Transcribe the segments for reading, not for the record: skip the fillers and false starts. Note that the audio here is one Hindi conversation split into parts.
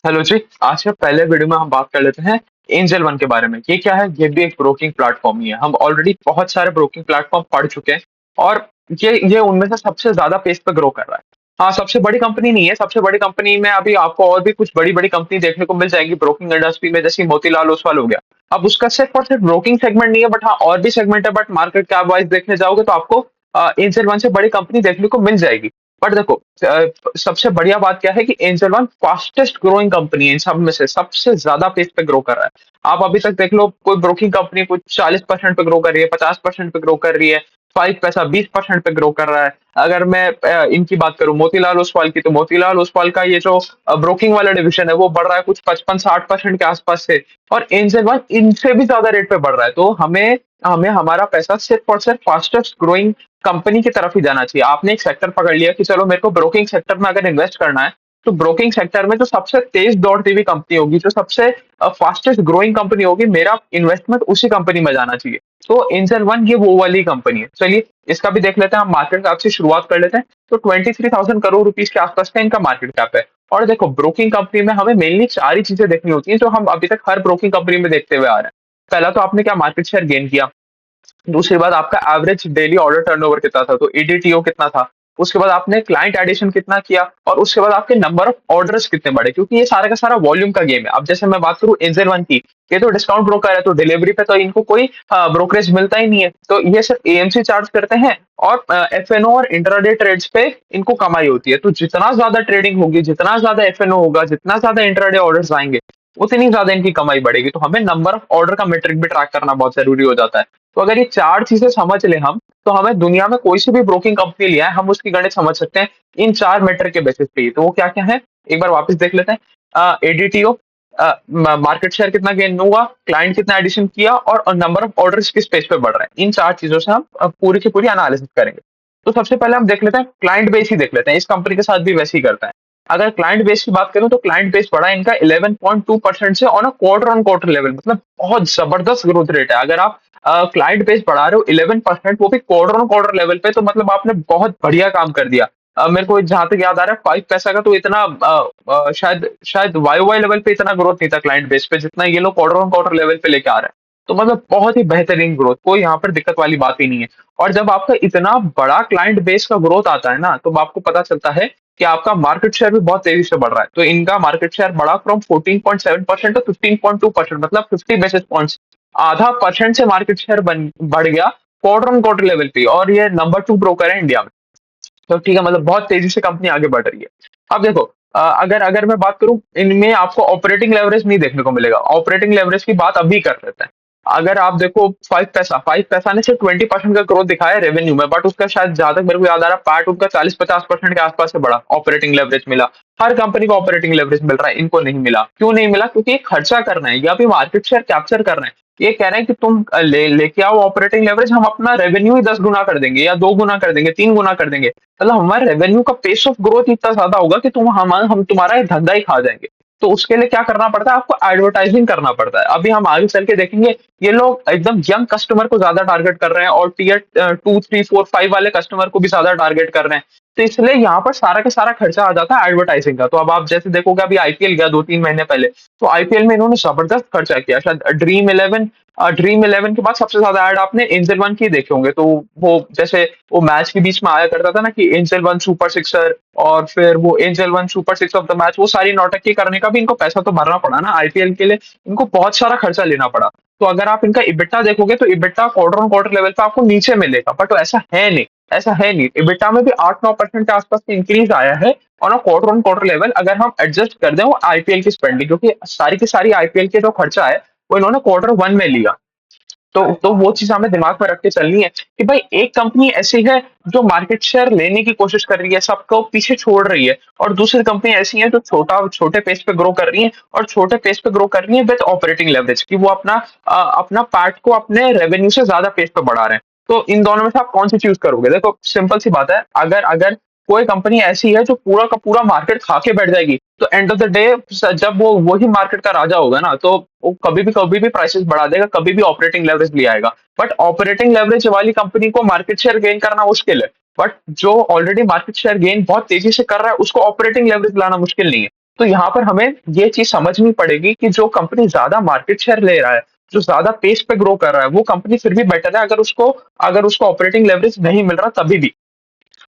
हेलो जी, आज के पहले वीडियो में हम बात कर लेते हैं एंजल वन के बारे में। ये क्या है? ये भी एक ब्रोकिंग प्लेटफॉर्म ही है। हम ऑलरेडी बहुत सारे ब्रोकिंग प्लेटफॉर्म पढ़ चुके हैं और ये उनमें से सबसे ज्यादा पेस पे ग्रो कर रहा है। हाँ, सबसे बड़ी कंपनी नहीं है। सबसे बड़ी कंपनी में अभी आपको और भी कुछ बड़ी-बड़ी कंपनी देखने को मिल जाएगी ब्रोकिंग इंडस्ट्री में, जैसे मोतीलाल ओसवाल हो गया। अब उसका सिर्फ और सिर्फ ब्रोकिंग सेगमेंट नहीं है, बट हाँ और भी सेगमेंट है। बट मार्केट कैप वाइज देखने जाओगे तो आपको एंजल वन से बड़ी कंपनी देखने को मिल जाएगी। बट देखो, सबसे बढ़िया बात क्या है कि angel one fastest growing company है। इन सब में से सबसे ज्यादा पेस पे ग्रो कर रहा है। आप अभी तक देख लो, कोई ब्रोकिंग कंपनी कुछ 40% पे ग्रो कर रही है, 50% पे ग्रो कर रही है, 5 पैसा 20% पे ग्रो कर रहा है। अगर मैं इनकी बात करूं मोतीलाल ओसवाल की, तो मोतीलाल ओसवाल का ये जो ब्रोकिंग वाला डिवीजन है वो बढ़ रहा है कुछ 55-60% के आसपास से। और एंजल वन इनसे भी ज्यादा रेट पे बढ़ रहा है। तो हमें हमें हमारा पैसा सिर्फ और सिर्फ फास्टेस्ट ग्रोइंग कंपनी की तरफ ही जाना चाहिए। आपने एक सेक्टर पकड़ लिया कि चलो मेरे को ब्रोकिंग सेक्टर में अगर इन्वेस्ट करना है, तो ब्रोकिंग सेक्टर में जो सबसे तेज दौड़ती हुई कंपनी होगी, जो सबसे फास्टेस्ट ग्रोइंग कंपनी होगी, मेरा इन्वेस्टमेंट उसी कंपनी में जाना चाहिए। तो एंजल वन ये वो वाली कंपनी है। चलिए इसका भी देख लेते हैं। हम मार्केट कैप से शुरुआत कर लेते हैं। तो 23,000 करोड़ रुपीज के आसपास का इनका मार्केट कैप है। और देखो, ब्रोकिंग कंपनी में हमें मेनली चार ही चीजें देखनी होती हैं जो हम अभी तक हर ब्रोकिंग कंपनी में देखते हुए आ रहे हैं। पहला तो आपने क्या मार्केट शेयर गेन किया। दूसरी बात, आपका एवरेज डेली ऑर्डर टर्नओवर कितना था, तो एडीटीओ कितना था। उसके बाद आपने क्लाइंट एडिशन कितना किया, और उसके बाद आपके नंबर ऑफ ऑर्डर्स कितने बढ़े, क्योंकि ये सारा का सारा वॉल्यूम का गेम है। अब जैसे मैं बात करूं एंजल वन की, ये तो डिस्काउंट ब्रोकर है, तो डिलीवरी पे तो इनको कोई ब्रोकरेज मिलता ही नहीं है। तो ये सिर्फ एएमसी चार्ज करते हैं, और एफएनओ और इंट्राडे ट्रेड्स पे इनको कमाई होती है। तो जितना ज्यादा ट्रेडिंग होगी, जितना ज्यादा एफएनओ होगा, जितना ज्यादा इंट्राडे ऑर्डर्स आएंगे, उतनी ज्यादा इनकी कमाई बढ़ेगी। तो हमें नंबर ऑफ ऑर्डर का मेट्रिक भी ट्रैक करना बहुत जरूरी हो जाता है। तो अगर ये चार चीजें समझ लें हम, तो हमें दुनिया में कोई सी भी ब्रोकिंग कंपनी लिया है, हम उसकी गणित समझ सकते हैं इन चार मेट्रिक के बेसिस पे ही। तो वो क्या क्या है, एक बार वापस देख लेते हैं। एडीटीओ, मार्केट शेयर कितना गेन हुआ, क्लाइंट कितना एडिशन किया, और नंबर ऑफ ऑर्डर्स किस पेज पे बढ़ रहे हैं। इन चार चीजों से हम पूरी की पूरी एनालिसिस करेंगे। तो सबसे पहले हम देख लेते हैं क्लाइंट बेस ही देख लेते हैं। इस कंपनी के साथ भी वैसे ही करता है। अगर क्लाइंट बेस की बात करूं, तो क्लाइंट बेस बढ़ा है इनका 11.2% से on a quarter on quarter level. मतलब बहुत जबरदस्त ग्रोथ रेट है। अगर आप क्लाइंट बेस बढ़ा रहे हो 11%, वो भी क्वार्टर ऑन क्वार्टर लेवल पे, तो मतलब आपने बहुत बढ़िया काम कर दिया। मेरे को जहां तक याद आ रहा है, 5 पैसा का तो इतना शायद शायद वाई वाई लेवल पे इतना ग्रोथ नहीं था क्लाइंट बेस पे, जितना ये लोग क्वार्टर ऑन क्वार्टर लेवल पे लेके आ रहे हैं। तो मतलब बहुत ही बेहतरीन ग्रोथ, कोई यहाँ पर दिक्कत वाली बात ही नहीं है। और जब आपका इतना बड़ा क्लाइंट बेस का ग्रोथ आता है ना, तो आपको पता चलता है कि आपका मार्केट शेयर भी बहुत तेजी से बढ़ रहा है। तो इनका मार्केट शेयर बढ़ा फ्रॉम 14.7% टू 15.2%, मतलब 50 बेसिस पॉइंट्स। आधा परसेंट से मार्केट शेयर बढ़ गया क्वार्टर ऑन क्वार्टर लेवल पे, और ये नंबर 2 ब्रोकर है इंडिया में। तो ठीक है, मतलब बहुत तेजी से कंपनी आगे बढ़ रही है। अब देखो, अगर अगर मैं बात करूं, इनमें आपको ऑपरेटिंग लेवरेज नहीं देखने को मिलेगा। ऑपरेटिंग लेवरेज की बात अभी कर लेते हैं। अगर आप देखो, 5 पैसा ने सिर्फ 20% का ग्रोथ दिखाया रेवेन्यू में, बट उसका शायद जहां तक मेरे को याद आ रहा है, पार्ट उनका 40-50% के आसपास से बढ़ा, ऑपरेटिंग लेवरेज मिला। हर कंपनी को ऑपरेटिंग लेवरेज मिल रहा है, इनको नहीं मिला। क्यों नहीं मिला? क्योंकि ये खर्चा करना है, या फिर मार्केट शेयर कैप्चर करना है। ये कह रहे हैं कि तुम लेके आओ ऑपरेटिंग लेवरेज, हम अपना रेवेन्यू ही 10 गुना कर देंगे, या 2 गुना कर देंगे, 3 गुना कर देंगे। मतलब हमारे रेवेन्यू का पेस ऑफ ग्रोथ इतना ज्यादा होगा कि हम तुम्हारा ये धंधा ही खा जाएंगे। तो उसके लिए क्या करना पड़ता है, आपको एडवर्टाइजिंग करना पड़ता है। अभी हम आगे चल के देखेंगे, ये लोग एकदम यंग कस्टमर को ज्यादा टारगेट कर रहे हैं, और टीयर 2, 3, 4, 5 वाले कस्टमर को भी ज्यादा टारगेट कर रहे हैं। तो इसलिए यहाँ पर सारा का सारा खर्चा आ जाता है एडवर्टाइजिंग का। तो अब आप जैसे देखोगे, अभी आईपीएल गया 2-3 महीने पहले, तो आईपीएल में इन्होंने जबरदस्त खर्चा किया। शायद ड्रीम इलेवन के बाद सबसे ज्यादा ऐड आपने एंजल वन की देखे होंगे। तो वो जैसे वो मैच के बीच में आया करता था ना, कि एंजल वन सुपर सिक्सर, और फिर वो angel one super six of the match, वो सारी नौटंकी करने का भी इनको पैसा तो भरना पड़ा ना आईपीएल के लिए। इनको बहुत सारा खर्चा लेना पड़ा। तो अगर आप इनका इबिट्टा देखोगे, तो EBITDA quarter on quarter level पे आपको नीचे मिलेगा, बट ऐसा है नहीं। ऐसा है नहीं, इबिट्टा में भी 8-9% के आसपास इंक्रीज आया है on a quarter on quarter level, अगर हम एडजस्ट कर दें वो आईपीएल की स्पेंडिंग, क्योंकि सारी की सारी आईपीएल के जो खर्चा है वो इन्होंने क्वार्टर वन में लिया। तो वो चीज हमें दिमाग में रख के चलनी है कि भाई एक कंपनी ऐसी है जो मार्केट शेयर लेने की कोशिश कर रही है, सबको पीछे छोड़ रही है, और दूसरी कंपनी ऐसी है जो छोटे पेस पे ग्रो कर रही है, और छोटे पेस पे ग्रो कर रही है विद ऑपरेटिंग लेवरेज, कि वो अपना पार्ट को अपने रेवेन्यू से ज्यादा पेस पे बढ़ा रहे हैं। तो इन दोनों में से आप कौन सी चूज करोगे? देखो, सिंपल सी बात है। अगर अगर कोई कंपनी ऐसी है जो पूरा का पूरा मार्केट खा के बैठ जाएगी, तो एंड ऑफ द डे जब वो वही मार्केट का राजा होगा ना, तो वो कभी भी प्राइसेस बढ़ा देगा, कभी भी ऑपरेटिंग लेवरेज ले आएगा। बट ऑपरेटिंग लेवरेज वाली कंपनी को मार्केट शेयर गेन करना मुश्किल है। बट जो ऑलरेडी मार्केट शेयर गेन बहुत तेजी से कर रहा है, उसको ऑपरेटिंग लेवरेज लाना मुश्किल नहीं है। तो यहाँ पर हमें ये चीज़ समझनी पड़ेगी कि जो कंपनी ज़्यादा मार्केट शेयर ले रहा है, जो ज़्यादा पेस पे ग्रो कर रहा है, वो कंपनी फिर भी बेटर है अगर उसको ऑपरेटिंग लेवरेज नहीं मिल रहा तभी भी।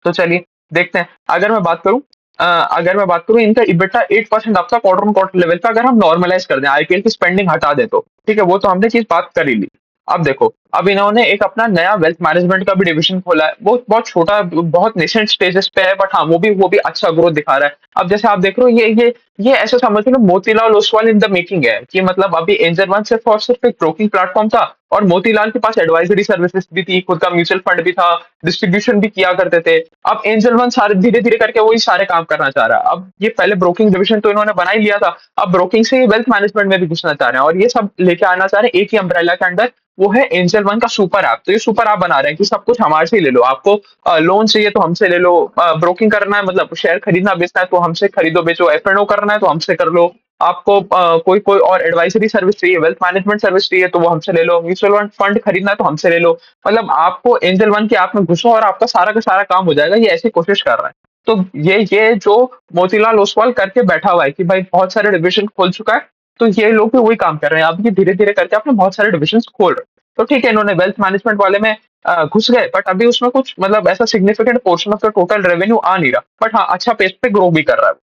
तो चलिए देखते हैं। अगर मैं बात करूँ इनका इबिटा 8% आपका क्वार्टर ऑन क्वार्टर लेवल का अगर हम नॉर्मलाइज कर दें, आईपीएल की स्पेंडिंग हटा दें तो, ठीक है? वो तो हमने चीज़ बात कर ही ली। अब देखो, अब इन्होंने एक अपना नया वेल्थ मैनेजमेंट का भी डिवीजन खोला है। वो बहुत छोटा, बहुत नेसेंट स्टेजेस पे है, बट हाँ, वो भी अच्छा ग्रोथ दिखा रहा है। अब जैसे आप देख रहे हो, ये ऐसा समझ लो Motilal Oswal in the making है, कि मतलब अभी एंजल वन सिर्फ और सिर्फ एक ब्रोकिंग प्लेटफॉर्म था, और मोतीलाल के पास एडवाइजरी सर्विसेज भी थी, खुद का म्यूचुअल फंड भी था, डिस्ट्रीब्यूशन भी किया करते थे। अब एंजल वन सारे धीरे-धीरे करके वही सारे काम करना चाह रहा है। अब ये पहले ब्रोकिंग डिवीजन तो इन्होंने बना ही लिया था, अब ब्रोकिंग से ये वेल्थ मैनेजमेंट में भी घुसना चाह रहे हैं, और ये सब लेके आना चाह रहे हैं एक ही अम्ब्रेला के अंडर। वो है एंजल वन का सुपर ऐप। तो ये सुपर ऐप बना रहे हैं कि सब कुछ हमारे से ही ले लो। आपको लोन चाहिए तो हमसे ले लो, ब्रोकिंग करना है, मतलब शेयर खरीदना बेचना है तो हमसे खरीदो बेचो, एफ&ओ करना है तो हमसे कर लो। आपको कोई कोई और एडवाइजरी सर्विस चाहिए, वेल्थ मैनेजमेंट सर्विस चाहिए तो वो हमसे ले लो, म्यूचुअल फंड खरीदना है तो हमसे ले लो। मतलब आपको एंजल वन के ऐप में घुसो और आपका सारा का सारा काम हो जाएगा, ये ऐसी कोशिश कर रहा है। तो ये जो मोतीलाल ओसवाल करके बैठा हुआ है कि भाई बहुत सारे डिविजन खोल चुका है, तो ये लोग भी वही काम कर रहे हैं। अब ये धीरे-धीरे करके अपने बहुत सारे डिविजन्स खोल रहे हैं। तो ठीक है, इन्होंने वेल्थ मैनेजमेंट वाले में घुस गए, बट अभी उसमें कुछ मतलब ऐसा significant portion of the total revenue आ नहीं रहा। बट हाँ, अच्छा पेस पे ग्रो भी कर रहा है।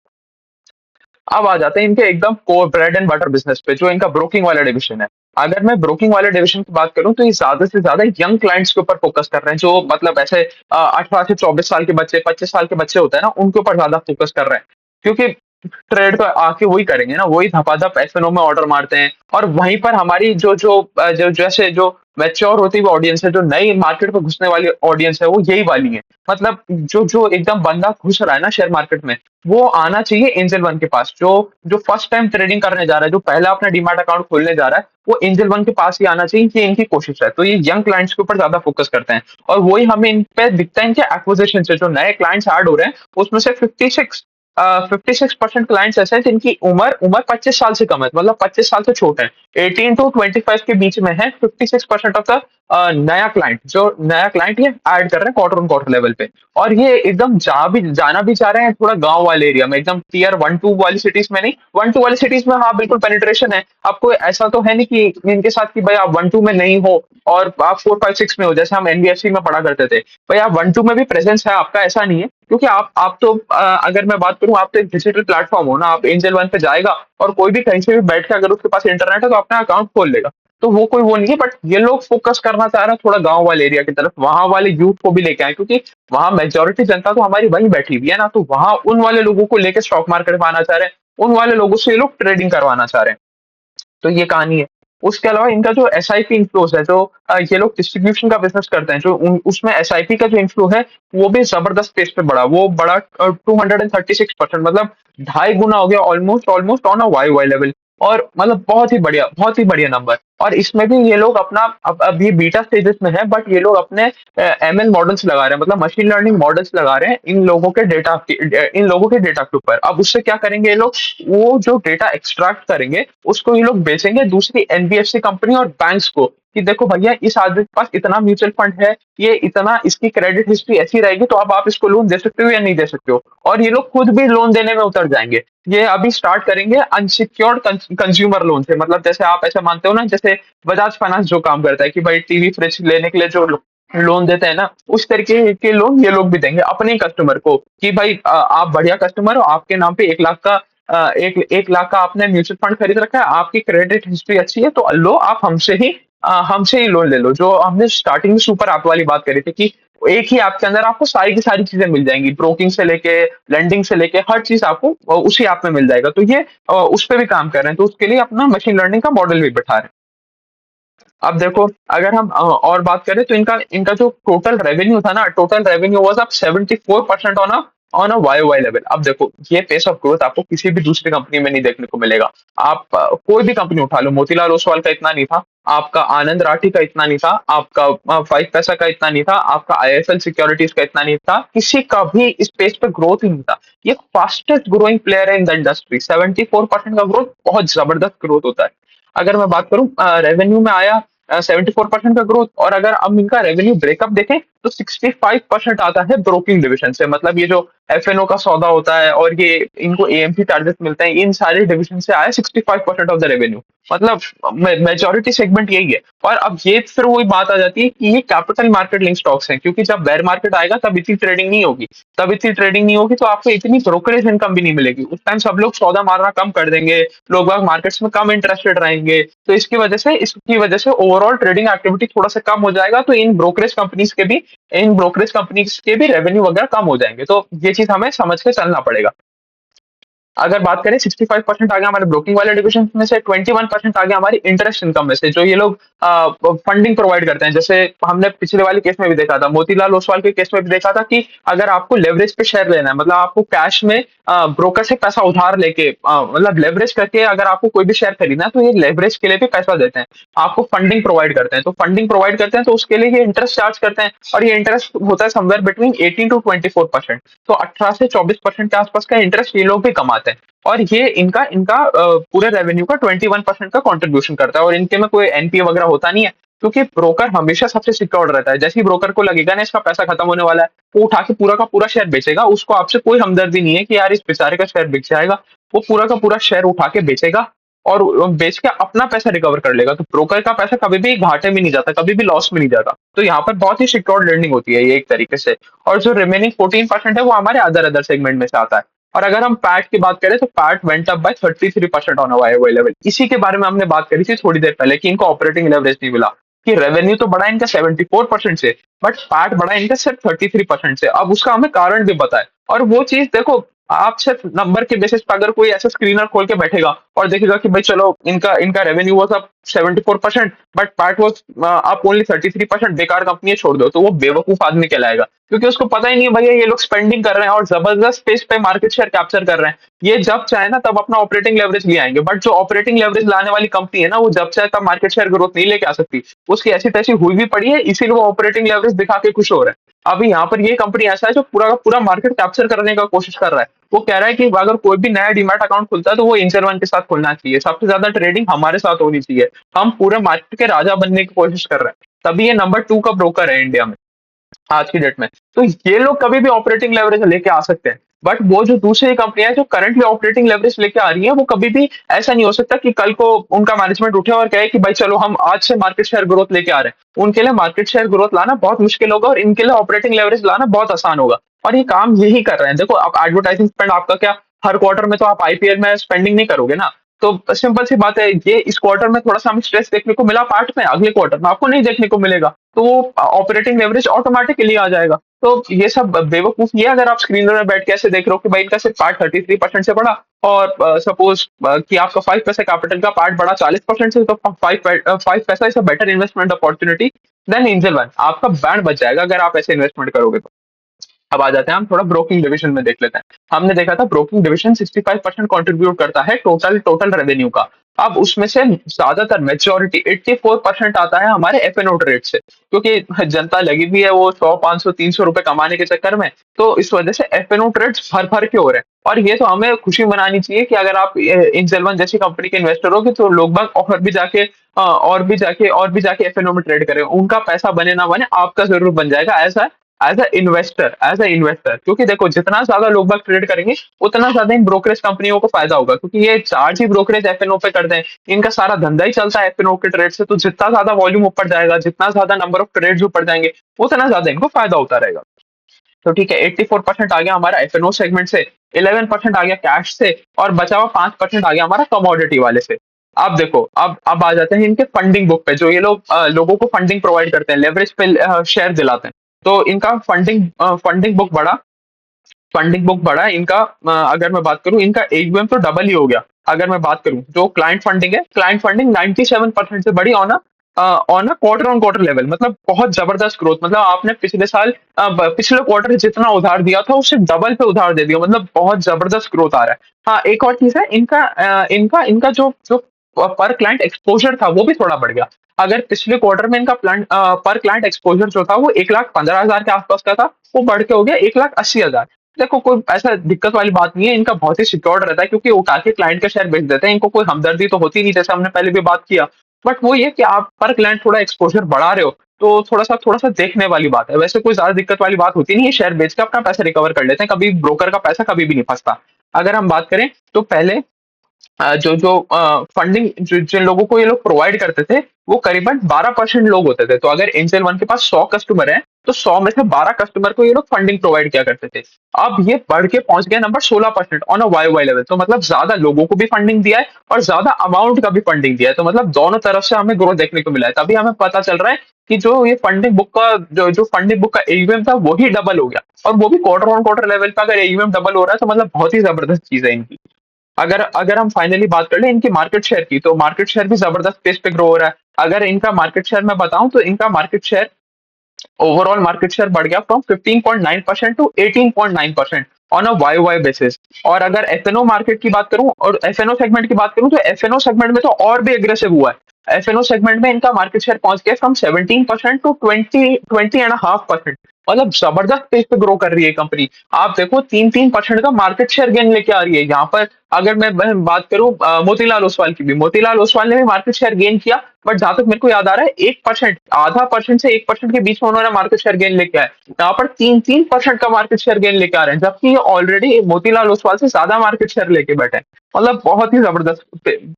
अब आ जाते हैं इनके एकदम core bread and butter business पे, जो इनका ब्रोकिंग वाला डिवीज़न है। अगर मैं ब्रोकिंग वाले डिवीज़न की बात करूँ, तो ये ज़्यादा से ज़्यादा यंग क्लाइंट्स के ऊपर फ़ोकस कर रहे हैं, जो मतलब ऐसे 18 से 24 साल के बच्चे, 25 साल के बच्चे होते हैं ना, उनके ऊपर ज़्यादा फ़ोकस कर रहे हैं। क्योंकि ट्रेड तो आके वही करेंगे ना, वही धपाधप एफ&ओ में ऑर्डर मारते हैं, और वहीं पर हमारी जो जो जो जैसे जो मैच्योर होती हुई ऑडियंस है, जो नई मार्केट में घुसने वाली ऑडियंस है, वो यही वाली है। मतलब जो जो एकदम बंदा घुस रहा है ना शेयर मार्केट में, वो आना चाहिए एंजल वन के पास। जो जो फर्स्ट टाइम ट्रेडिंग करने जा रहा है, जो पहला अपना डीमैट अकाउंट खोलने जा रहा है, वो एंजल वन के पास ही आना चाहिए, ये इनकी कोशिश है। तो ये यंग क्लाइंट्स के ऊपर ज़्यादा फ़ोकस करते हैं, और वही हमें इन पे दिखता है, इनके एक्विजिशन से जो नए क्लाइंट्स ऐड हो रहे हैं, उसमें से 56% क्लाइंट्स ऐसे हैं जिनकी उम्र उम्र 25 साल से कम है, मतलब 25 साल से छोटे हैं। 18 टू 25 के बीच में है 56% ऑफ द नया क्लाइंट ये ऐड कर रहे हैं क्वार्टर ऑन क्वार्टर लेवल पे। और ये एकदम जाना भी चाह रहे हैं थोड़ा गाँव वाले एरिया में, एकदम टियर 1-2 वाली सिटीज़ में नहीं। 1-2 वाली सिटीज़ में हाँ, बिल्कुल पेनिट्रेशन है। आपको ऐसा तो है नहीं कि इनके साथ कि भाई आप 1-2 में नहीं हो और आप 4-5-6 में हो, जैसे हम एनबीएफसी में पढ़ा करते थे। भाई आप 1-2 में भी प्रेज़ेंस है आपका, ऐसा नहीं है। क्योंकि आप तो अगर मैं बात करूँ, आप तो एक डिजिटल प्लेटफ़ॉर्म हो ना, आप एंजल वन पे जाएगा और कोई भी कहीं से भी बैठ के अगर उसके पास इंटरनेट है तो अपना अकाउंट खोल लेगा। तो वो कोई वो नहीं है, बट ये लोग फ़ोकस करना चाह रहे हैं थोड़ा गाँव वाले एरिया की तरफ, वहाँ वाले यूथ को भी लेके आएँ, क्योंकि वहाँ मेजॉरिटी जनता तो हमारी वहीं बैठी हुई है ना, तो वहाँ उन वाले लोगों को लेके स्टॉक मार्केट में आना चाह रहे हैं, उन वाले लोगों से ये लोग ट्रेडिंग करवाना चाह रहे हैं। तो ये कहानी है। उसके अलावा इनका जो एसआईपी इन्फ्लोज़ है, जो ये लोग डिस्ट्रीब्यूशन का बिज़नेस करते हैं, जो उसमें एसआईपी का जो इन्फ्लो है, वो भी ज़बरदस्त पेस पे बढ़ा। वो बढ़ा 236%, मतलब ढाई गुना हो गया, almost almost on a YY level. और मतलब बहुत ही बढ़िया नंबर। और इसमें भी ये लोग अपना अब ये बीटा स्टेजेस में है, बट ये लोग अपने एमएल मॉडल्स लगा रहे हैं, मतलब मशीन लर्निंग मॉडल्स लगा रहे हैं इन लोगों के डेटा के ऊपर। अब उससे क्या करेंगे ये लोग, वो जो डेटा एक्सट्रैक्ट करेंगे, उसको ये लोग बेचेंगे दूसरी एनबीएफसी कंपनी और बैंक्स को, कि देखो भैया इस आदमी के पास इतना म्यूचुअल फंड है, ये इतना इसकी क्रेडिट हिस्ट्री ऐसी रहेगी, तो अब आप इसको लोन दे सकते हो या नहीं दे सकते हो। और ये लोग खुद भी लोन देने में उतर जाएंगे। ये अभी स्टार्ट करेंगे अनसिक्योर्ड कंज्यूमर लोन से, मतलब जैसे आप ऐसा मानते हो ना, जैसे बजाज फाइनेंस जो काम करता है कि भाई टीवी फ्रिज लेने के लिए जो लोन देते हैं ना, उस तरीके के लोन ये लोग भी देंगे अपने ही कस्टमर को, कि भाई आप बढ़िया कस्टमर हो, आपके नाम पे 1 लाख का 1 लाख का आपने म्यूचुअल फंड खरीद रखा है, आपकी क्रेडिट हिस्ट्री अच्छी है, तो लो आप हमसे ही लोन ले लो। जो हमने स्टार्टिंग में सुपर ऐप वाली बात करी थी, कि एक ही ऐप के अंदर आपको सारी की सारी चीजें मिल जाएंगी, ब्रोकिंग से लेके लेंडिंग से लेके हर चीज आपको उसी ऐप में मिल जाएगा। तो ये उस पे भी काम कर रहे हैं, तो उसके लिए अपना मशीन लर्निंग का मॉडल भी बैठा रहे हैं। अब देखो, अगर हम और बात करें, तो इनका इनका जो टोटल रेवेन्यू था ना, total revenue was up 74% on a Y level. अब देखो, ये पेस ऑफ ग्रोथ आपको किसी भी दूसरी कंपनी में नहीं देखने को मिलेगा। आप कोई भी कंपनी उठा लो, मोतीलाल ओसवाल का इतना नहीं था, आपका आनंद राठी का इतना नहीं था, आपका 5 पैसा का इतना नहीं था, आपका आईएफएल सिक्योरिटीज का इतना नहीं था, किसी का भी इस पेस पे ग्रोथ ही नहीं था। ये फास्टेस्ट ग्रोइंग प्लेयर है इन द इंडस्ट्री। 74% का ग्रोथ बहुत जबरदस्त ग्रोथ होता है। अगर मैं बात करूं, रेवेन्यू में आया 74% का ग्रोथ, और अगर हम इनका रेवेन्यू ब्रेकअप देखें, तो 65% आता है ब्रोकिंग डिविजन से। मतलब ये जो एफएनओ का सौदा होता है और ये इनको एएमसी चार्जेस मिलते हैं, इन सारे डिविजन से आया 65% ऑफ द रेवेन्यू। मतलब मेजोरिटी सेगमेंट यही है। और अब ये फिर वही बात आ जाती है कि ये कैपिटल मार्केट लिंक स्टॉक्स हैं, क्योंकि जब बेयर मार्केट आएगा तब इतनी ट्रेडिंग नहीं होगी। तब इतनी ट्रेडिंग नहीं होगी तो आपको इतनी ब्रोकरेज इनकम भी नहीं मिलेगी। उस टाइम सब लोग सौदा मारना कम कर देंगे, लोग बाग मार्केट्स में कम इंटरेस्टेड रहेंगे। तो इसकी वजह से ओवरऑल ट्रेडिंग एक्टिविटी थोड़ा सा कम हो जाएगा। तो इन ब्रोकरेज कंपनीज के भी रेवेन्यू वगैरह कम हो जाएंगे। तो ये चीज हमें समझ के चलना पड़ेगा। अगर बात करें 65% आ गया हमारे ब्रोकिंग वाले डिविजन में से, 21% आ गया हमारी इंटरेस्ट इनकम में से, जो ये लोग फंडिंग प्रोवाइड करते हैं। जैसे हमने पिछले वाले केस में भी देखा था, मोतीलाल ओसवाल के केस में भी देखा था कि अगर आपको लेवरेज पे शेयर लेना है, मतलब आपको कैश में ब्रोकर से पैसा उधार लेके मतलब लेवरेज करके अगर आपको कोई भी शेयर खरीदना है, तो ये लेवरेज के लिए भी पैसा देते हैं, आपको फंडिंग प्रोवाइड करते हैं। तो फंडिंग प्रोवाइड करते हैं तो उसके लिए ये इंटरेस्ट चार्ज करते हैं, और ये इंटरेस्ट होता है समवेयर बिटवीन 18 to 24%। तो 18 से 24% के आसपास का इंटरेस्ट ये लोग भी कमाते हैं। और ये इनका इनका पूरे रेवेन्यू का 21% का कंट्रीब्यूशन करता है। और इनके में कोई एनपीए वगैरह होता नहीं है, क्योंकि ब्रोकर हमेशा सबसे सिक्योर्ड रहता है। जैसे ही ब्रोकर को लगेगा ना इसका पैसा खत्म होने वाला है, वो उठा के पूरा का पूरा शेयर बेचेगा। उसको आपसे कोई हमदर्दी नहीं है कि यार इस बेचारे का शेयर बिक जाएगा। वो पूरा का पूरा शेयर उठा के बेचेगा और बेच के अपना पैसा रिकवर कर लेगा। तो ब्रोकर का पैसा कभी भी घाटे में नहीं जाता, कभी भी लॉस में नहीं जाता। तो यहाँ पर बहुत ही सिक्योर्ड लैंडिंग होती है ये एक तरीके से। और जो रिमेनिंग 14% है वो हमारे अदर अदर सेगमेंट में से आता है। और अगर हम पैट की बात करें तो PAT went up by 33% on a YoY level. इसी के बारे में हमने बात करी थी थोड़ी देर पहले कि इनको ऑपरेटिंग लेवरेज नहीं मिला, कि रेवेन्यू तो बढ़ा इनका 74% से, बट पैट बढ़ा इनका सिर्फ 33% से। अब उसका हमें कारण भी पता है। और वो चीज देखो, आप सिर्फ नंबर के बेसिस पर अगर कोई ऐसा स्क्रीनर खोल के बैठेगा और देखेगा कि भाई चलो इनका इनका revenue was up 74%, but PAT was up only 33%, बेकार कंपनी है छोड़ दो, तो वो बेवकूफ आदमी कहलाएगा। क्योंकि उसको पता ही नहीं है भैया ये लोग स्पेंडिंग कर रहे हैं और जबरदस्त पेस पे मार्केट शेयर कैप्चर कर रहे हैं। ये जब चाहे ना तब अपना ऑपरेटिंग लेवरेज ले आएंगे, बट जो ऑपरेटिंग लेवरेज लाने वाली कंपनी है ना, वो जब चाहे तब मार्केट शेयर ग्रोथ नहीं लेके आ सकती। उसकी ऐसी तैसी हुई भी पड़ी है, इसीलिए वो ऑपरेटिंग लेवरेज दिखा के खुश हो रहे हैं। अभी यहाँ पर ये कंपनी ऐसा है जो पूरा का पूरा मार्केट कैप्चर करने का कोशिश कर रहा है। वो कह रहा है कि अगर कोई भी नया डीमैट अकाउंट खुलता है तो वो एंजल वन के साथ खुलना चाहिए, सबसे ज्यादा ट्रेडिंग हमारे साथ होनी चाहिए। हम पूरे मार्केट के राजा बनने की कोशिश कर रहे हैं, तभी ये नंबर 2 का ब्रोकर है इंडिया में आज की डेट में। तो ये लोग कभी भी ऑपरेटिंग लेवरेज लेके आ सकते हैं, बट वो जो दूसरी कंपनियां जो करंटली ऑपरेटिंग लेवरेज लेके आ रही हैं, वो कभी भी ऐसा नहीं हो सकता कि कल को उनका मैनेजमेंट उठे और कहे कि भाई चलो हम आज से मार्केट शेयर ग्रोथ लेके आ रहे हैं। उनके लिए मार्केट शेयर ग्रोथ लाना बहुत मुश्किल होगा और इनके लिए ऑपरेटिंग लेवरेज लाना बहुत आसान होगा। और ये काम यही कर रहे हैं। देखो, आप एडवर्टाइजिंग स्पेंड आपका क्या, हर क्वार्टर में तो आप आईपीएल में स्पेंडिंग नहीं करोगे ना। तो सिंपल सी बात है, ये इस क्वार्टर में थोड़ा सा हमें स्ट्रेस देखने को मिला पार्ट में, अगले क्वार्टर में आपको नहीं देखने को मिलेगा। तो वो ऑपरेटिंग लेवरेज ऑटोमेटिकली आ जाएगा। तो ये सब बेवकूफी है। अगर आप स्क्रीन में बैठ के ऐसे देख रहे हो कि भाई इनका सिर्फ पार्ट 33% से बढ़ा, और सपोज कि आपका 5 पैसे कैपिटल का पार्ट बढ़ा 40% से, तो 5 Paisa is a better investment opportunity than Angel One. आपका बैंड बच जाएगा अगर आप ऐसे इन्वेस्टमेंट करोगे तो। अब आ जाते हैं हम थोड़ा ब्रोकिंग डिवीजन में देख लेते हैं। हमने देखा था ब्रोकिंग डिवीजन 65% कंट्रीब्यूट करता है टोटल टोटल रेवेन्यू का। अब उसमें से ज्यादातर मेजोरिटी 84% आता है हमारे एफएनओ ट्रेड से, क्योंकि जनता लगी हुई है वो 100 500 300 रुपए कमाने के चक्कर में। तो इस वजह से एफएनओ ट्रेड्स भर भर के हो रहे हैं। और ये तो हमें खुशी मनानी चाहिए कि अगर आप इंजल वन जैसी कंपनी के इन्वेस्टर हो तो लोग बाग और भी जाके एफएनओ में ट्रेड करें। उनका पैसा बने ना बने, आपका जरूर बन जाएगा एज अ इन्वेस्टर। क्योंकि देखो, जितना ज्यादा लोग बाग ट्रेड करेंगे उतना ज्यादा इन ब्रोकरेज कंपनियों को फायदा होगा, क्योंकि ये चार्ज ही ब्रोकरेज एफएनओ पे करते हैं। इनका सारा धंधा ही चलता है एफएनओ के ट्रेड से। तो जितना ज्यादा वॉल्यूम ऊपर जाएगा, जितना ज्यादा नंबर ऑफ ट्रेड्स ऊपर जाएंगे, उतना ज्यादा इनको फायदा होता रहेगा। तो ठीक है, 84% आ गया हमारा एफएनओ सेगमेंट से, 11% आ गया कैश से, और बचा हुआ 5% आ गया हमारा कमोडिटी वाले से। अब देखो, अब आ जाते हैं इनके फंडिंग बुक पे, जो ये लोग लोगों को फंडिंग प्रोवाइड करते हैं, लेवरेज पे शेयर दिलाते हैं। तो इनका फंडिंग बुक बढ़ा इनका। अगर मैं बात करूं, इनका एयूएम तो डबल ही हो गया। अगर मैं बात करूं जो क्लाइंट फंडिंग है, क्लाइंट फंडिंग 97% से बढ़ी on a quarter on quarter level. मतलब बहुत जबरदस्त ग्रोथ। मतलब आपने पिछले साल पिछले क्वार्टर जितना उधार दिया था उससे डबल पे उधार दे दिया। मतलब बहुत जबरदस्त ग्रोथ आ रहा है। हाँ, एक और चीज है, इनका जो पर क्लाइंट एक्सपोजर था वो भी थोड़ा बढ़ गया। अगर पिछले क्वार्टर में इनका प्लान पर क्लाइंट एक्सपोजर जो था वो 1,15,000 के आसपास का था, वो बढ़ के हो गया 1,80,000। देखो, कोई ऐसा दिक्कत वाली बात नहीं है। इनका बहुत ही सिक्योर्ड रहता है, क्योंकि उठा के क्लाइंट का शेयर बेच देते हैं। इनको कोई हमदर्दी तो होती नहीं, जैसे हमने पहले भी बात किया। बट वो ये कि आप पर क्लाइंट थोड़ा एक्सपोजर बढ़ा रहे हो, तो थोड़ा-सा देखने वाली बात है। वैसे कोई ज़्यादा दिक्कत वाली बात होती नहीं है, शेयर बेच के अपना पैसा रिकवर कर लेते हैं, कभी ब्रोकर का पैसा कभी भी नहीं फँसता। अगर हम बात करें तो पहले जो जो फंडिंग जिन लोगों को ये लोग प्रोवाइड करते थे, वो करीबन 12% लोग होते थे। तो अगर एंजल वन के पास 100 कस्टमर हैं, तो 100 में से 12 कस्टमर को ये लोग फंडिंग प्रोवाइड किया करते थे। अब ये बढ़ के पहुँच गया number 16% on a YY level. तो मतलब ज़्यादा लोगों को भी फंडिंग दिया है और ज़्यादा अमाउंट का भी फंडिंग दिया है। तो मतलब दोनों तरफ से हमें ग्रोथ देखने को मिला है। तभी हमें पता चल रहा है कि जो ये फंडिंग बुक का जो फंडिंग बुक का एयूएम था, वो ही डबल हो गया और वो भी क्वार्टर ऑन क्वार्टर लेवल पे अगर एयूएम डबल हो रहा है, तो मतलब बहुत ही ज़बरदस्त चीज़ है इनकी। अगर अगर हम फाइनली बात कर लें इनकी मार्केट शेयर की, तो मार्केट शेयर भी ज़बरदस्त पेस पे ग्रो हो रहा है। अगर इनका मार्केट शेयर मैं बताऊँ तो इनका market share overall market share बढ़ गया from 15.9% to 18.9% on a Y basis. और अगर एफएनओ मार्केट की बात करूं और एफएनओ सेगमेंट की बात करूं तो एफएनओ सेगमेंट में तो और भी एग्रेसिव हुआ है। एफएनओ सेगमेंट में इनका मार्केट शेयर पहुंच गया फ्रॉम 17% टू 20.5%। मतलब जबरदस्त पेस पे ग्रो कर रही है कंपनी। आप देखो 3-3% का मार्केट शेयर गेन लेके आ रही है यहाँ पर। अगर मैं बात करूं मोतीलाल ओसवाल की भी, मोतीलाल ओसवाल ने भी मार्केट शेयर गेन किया, बट जहां तक मेरे को याद आ रहा है 1%, आधा परसेंट से 1% के बीच में उन्होंने मार्केट शेयर गेन लेके आए। यहाँ पर 3-3% का मार्केट शेयर गेन लेके आ रहे हैं, जबकि ये ऑलरेडी मोतीलाल ओसवाल से ज्यादा मार्केट शेयर लेके बैठे हैं। मतलब बहुत ही जबरदस्त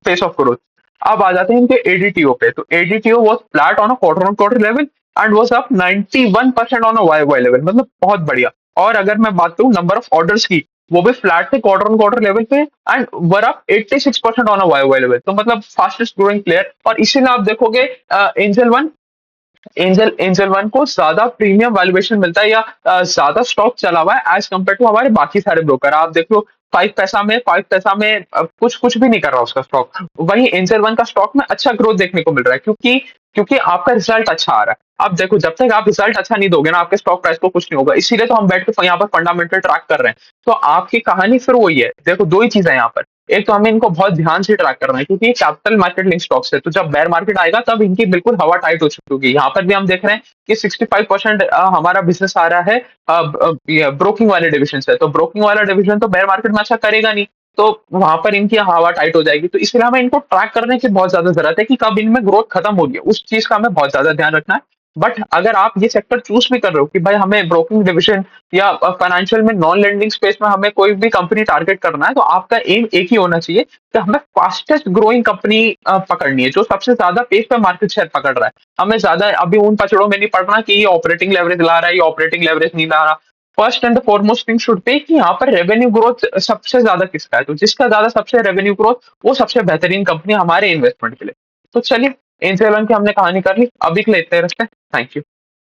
पेस ऑफ ग्रोथ। अब आ जाते हैं इनके एडीटीओ पे। तो ADTO was flat on quarter level and was up 91% on a Y level. मतलब बहुत बढ़िया। और अगर मैं बात करूं नंबर ऑफ ऑर्डर्स की, वो भी फ्लैट थे क्वार्टर ऑन क्वार्टर लेवल पे and were up 86% on a Y level. तो मतलब फास्टेस्ट ग्रोइंग प्लेयर। और इसीलिए आप देखोगे Angel One Angel Angel One को ज्यादा प्रीमियम वैल्यूएशन मिलता है या ज्यादा स्टॉक चला हुआ है एज कम्पेयर टू हमारे बाकी सारे ब्रोकर। आप देख लो 5 पैसा में कुछ कुछ भी नहीं कर रहा उसका स्टॉक। वहीं एंजल वन का स्टॉक में अच्छा ग्रोथ देखने को मिल रहा है, क्योंकि क्योंकि आपका रिजल्ट अच्छा आ रहा है। अब देखो जब तक आप रिजल्ट अच्छा नहीं दोगे ना, आपके स्टॉक प्राइस को कुछ नहीं होगा। इसीलिए तो हम बैठ के यहाँ पर फंडामेंटल ट्रैक कर रहे हैं। तो आपकी कहानी फिर वही है। देखो दो ही चीजें यहाँ पर। एक तो हमें इनको बहुत ध्यान से ट्रैक करना है, क्योंकि कैपिटल मार्केट लिंक स्टॉक्स है। तो जब बेयर मार्केट आएगा तब इनकी बिल्कुल हवा टाइट हो चुकी होगी। यहाँ पर भी हम देख रहे हैं कि 65% हमारा बिजनेस आ रहा है ब्रोकिंग वाले डिविजन से। तो ब्रोकिंग वाला डिविजन तो बेयर मार्केट में अच्छा करेगा नहीं, तो वहां पर इनकी हवा टाइट हो जाएगी। तो इसलिए हमें इनको ट्रैक करने की बहुत ज्यादा जरूरत है कि कब इनमें ग्रोथ खत्म होगी, उस चीज का हमें बहुत ज्यादा ध्यान रखना है। बट अगर आप ये सेक्टर चूज भी कर रहे हो कि भाई हमें ब्रोकिंग डिविजन या फाइनेंशियल में नॉन लेंडिंग स्पेस में हमें कोई भी कंपनी टारगेट करना है, तो आपका एम एक ही होना चाहिए कि हमें फास्टेस्ट ग्रोइंग कंपनी पकड़नी है, जो सबसे ज्यादा पेस पे मार्केट शेयर पकड़ रहा है। हमें ज्यादा अभी उन पचड़ों में नहीं पड़ना कि ये ऑपरेटिंग लेवरेज ला रहा है, ये ऑपरेटिंग लेवरेज नहीं ला रहा। First and foremost thing should be कि यहाँ पर रेवेन्यू ग्रोथ सबसे ज्यादा किसका है। तो जिसका ज्यादा सबसे रेवेन्यू ग्रोथ, वो सबसे बेहतरीन कंपनी हमारे इन्वेस्टमेंट के लिए। तो चलिए, एंजल वन की हमने कहानी कर ली, अभी के लिए इतने रखते हैं। Thank you.